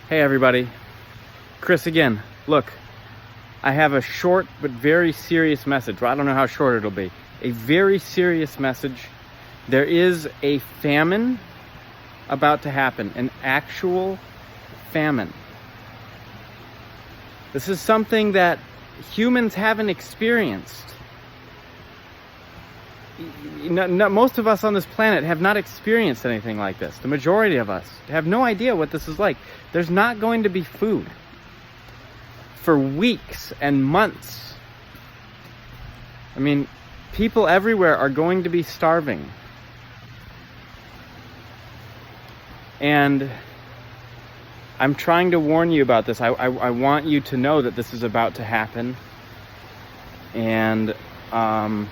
Hey everybody, Chris again. Look, I have a short but very serious message. Well, I don't know how short it'll be. A very serious message. There is a famine about to happen, an actual famine. This is something that humans haven't experienced. Most of us on this planet have not experienced anything like this. The majority of us have no idea what this is like. There's not going to be food for weeks and months. I mean, people everywhere are going to be starving. And I'm trying to warn you about this. I want you to know that this is about to happen. And I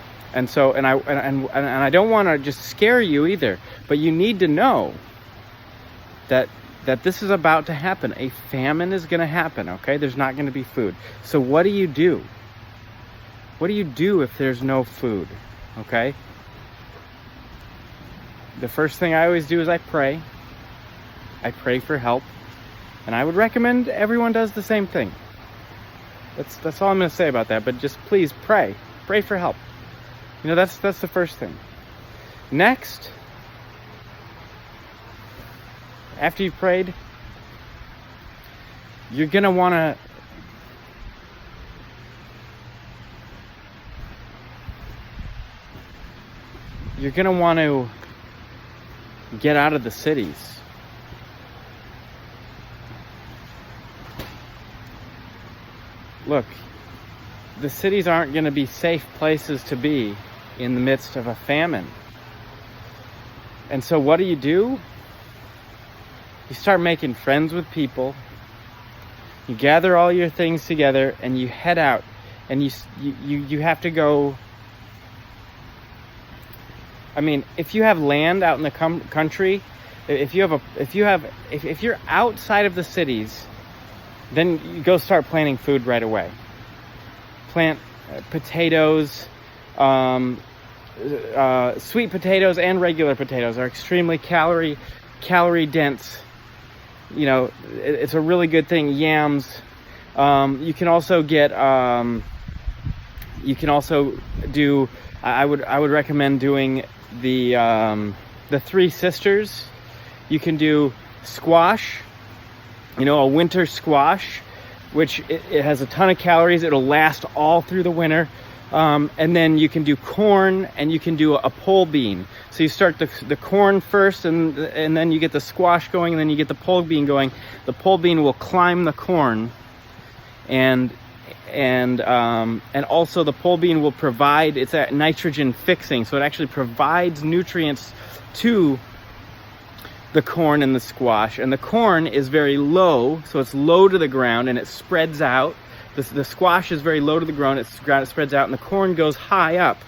don't want to just scare you either, but you need to know that this is about to happen. A famine is going to happen, okay? There's not going to be food. So what do you do? What do you do if there's no food, okay? The first thing I always do is I pray. I pray for help. And I would recommend everyone does the same thing. That's all I'm going to say about that, but just please pray. Pray for help. You know, that's the first thing. Next, after you've prayed, you're going to want to get out of the cities. Look, the cities aren't going to be safe places to be in the midst of a famine. And so what do? You start making friends with people. You gather all your things together and you head out, and you have to go. I mean, if you have land out in the country, if you're outside of the cities, then you go start planting food right away. Plant potatoes, sweet potatoes and regular potatoes are extremely calorie dense. You know, it's a really good thing. Yams. You can also get. You can also do. I would recommend doing the Three Sisters. You can do squash. You know, a winter squash, which it has a ton of calories. It'll last all through the winter. And then you can do corn, and you can do a pole bean. So you start the corn first, and then you get the squash going, and then you get the pole bean going. The pole bean will climb the corn, and also the pole bean will provide, it's a nitrogen fixing, so it actually provides nutrients to the corn and the squash. And the corn is very low, so it's low to the ground, and it spreads out. The squash is very low to the ground, it spreads out, and the corn goes high up,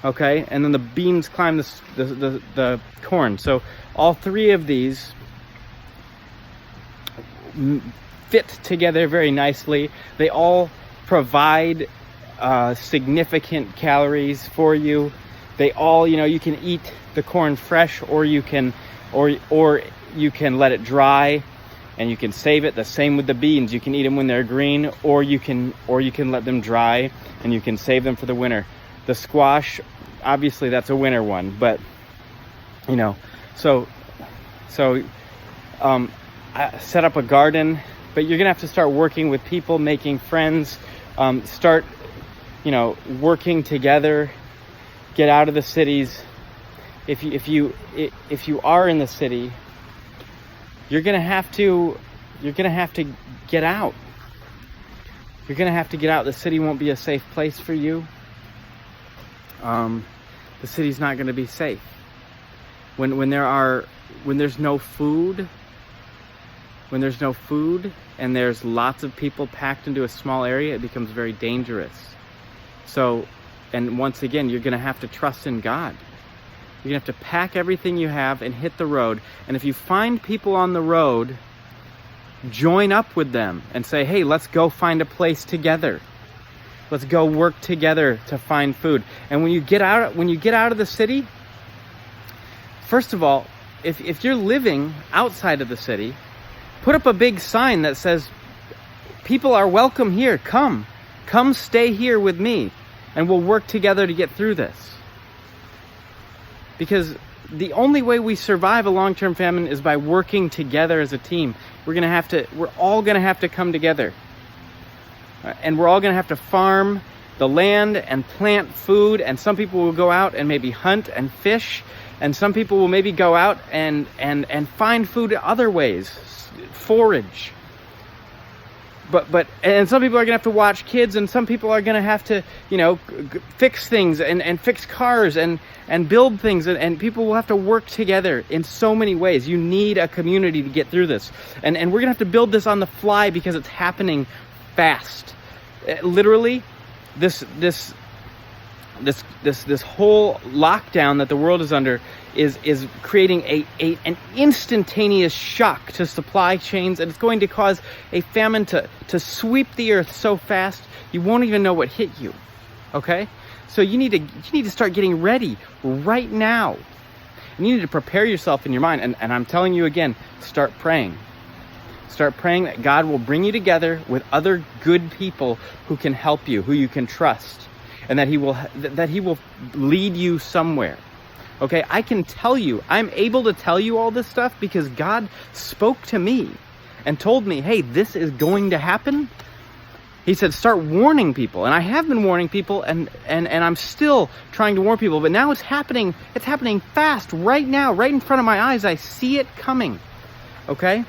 okay? And then the beans climb the corn. So all three of these fit together very nicely. They all provide significant calories for you. They all, you know, you can eat the corn fresh, or you can let it dry and you can save it. The same with the beans. You can eat them when they're green, or you can let them dry and you can save them for the winter. The squash, obviously that's a winter one, but you know, so set up a garden, but you're gonna have to start working with people, making friends, start, you know, working together, get out of the cities. If you are in the city, you're gonna have to get out. You're gonna have to get out. The city won't be a safe place for you. The city's not gonna be safe. When there's no food, and there's lots of people packed into a small area, it becomes very dangerous. So, and once again, you're gonna have to trust in God. You're gonna have to pack everything you have and hit the road. And if you find people on the road, join up with them and say, hey, let's go find a place together. Let's go work together to find food. And when you get out of the city, first of all, if you're living outside of the city, Put up a big sign that says, people are welcome here. Come stay here with me, and we'll work together to get through this. Because the only way we survive a long-term famine is by working together as a team. We're all gonna have to come together. And we're all gonna have to farm the land and plant food, and some people will go out and maybe hunt and fish, and some people will maybe go out and find food other ways, forage. And some people are gonna have to watch kids, and some people are gonna have to, fix things and fix cars and build things, and people will have to work together in so many ways. You need a community to get through this, and we're gonna have to build this on the fly because it's happening fast. Literally, this whole lockdown that the world is under is creating an instantaneous shock to supply chains, and it's going to cause a famine to sweep the earth so fast you won't even know what hit you. Okay? So you need to start getting ready right now. And you need to prepare yourself in your mind, and I'm telling you again, start praying. Start praying that God will bring you together with other good people who can help you, who you can trust, and that He will lead you somewhere. Okay, I can tell you, I'm able to tell you all this stuff because God spoke to me and told me, hey, this is going to happen. He said, start warning people. And I have been warning people, and I'm still trying to warn people, but now it's happening fast right now, right in front of my eyes. I see it coming. Okay?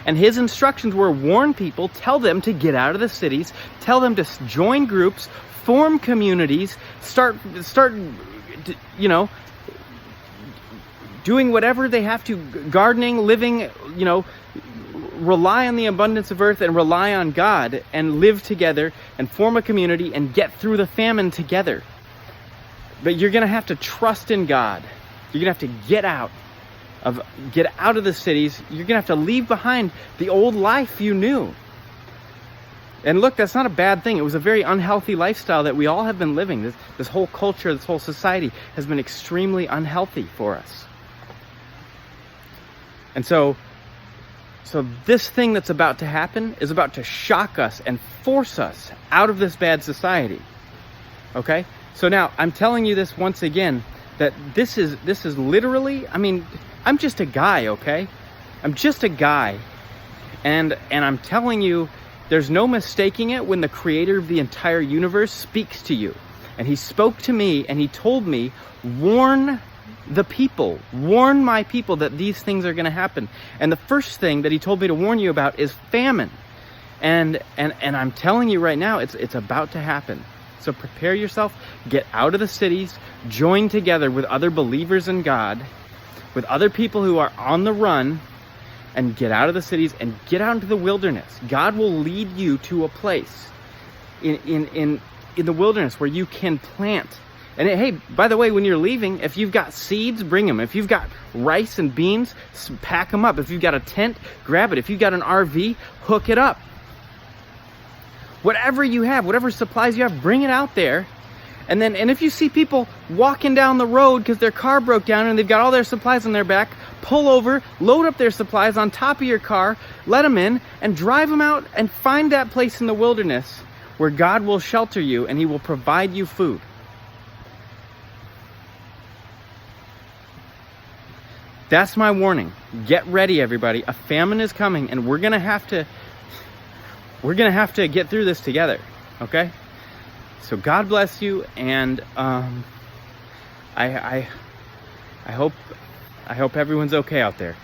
And His instructions were warn people, tell them to get out of the cities, tell them to join groups, form communities, start doing whatever they have to, gardening, living, rely on the abundance of earth and rely on God and live together and form a community and get through the famine together. But you're going to have to trust in God. You're going to have to get out of the cities. You're going to have to leave behind the old life you knew. And look, that's not a bad thing. It was a very unhealthy lifestyle that we all have been living. This whole culture, this whole society has been extremely unhealthy for us. And so this thing that's about to happen is about to shock us and force us out of this bad society. Okay? So now, I'm telling you this once again, that this is literally, I'm just a guy, okay? I'm just a guy. And I'm telling you, there's no mistaking it when the creator of the entire universe speaks to you. And He spoke to me and He told me, warn the people, warn my people that these things are going to happen. And the first thing that He told me to warn you about is famine. And I'm telling you right now, it's about to happen. So prepare yourself, get out of the cities, join together with other believers in God, with other people who are on the run, and get out of the cities and get out into the wilderness. God will lead you to a place in the wilderness where you can plant. And hey, by the way, when you're leaving, if you've got seeds, bring them. If you've got rice and beans, pack them up. If you've got a tent, grab it. If you've got an RV, hook it up. Whatever you have, whatever supplies you have, bring it out there. And if you see people walking down the road because their car broke down and they've got all their supplies on their back, pull over, load up their supplies on top of your car, let them in, and drive them out and find that place in the wilderness where God will shelter you and He will provide you food. That's my warning. Get ready, everybody. A famine is coming, and we're gonna have to get through this together. Okay? So God bless you, and I hope everyone's okay out there.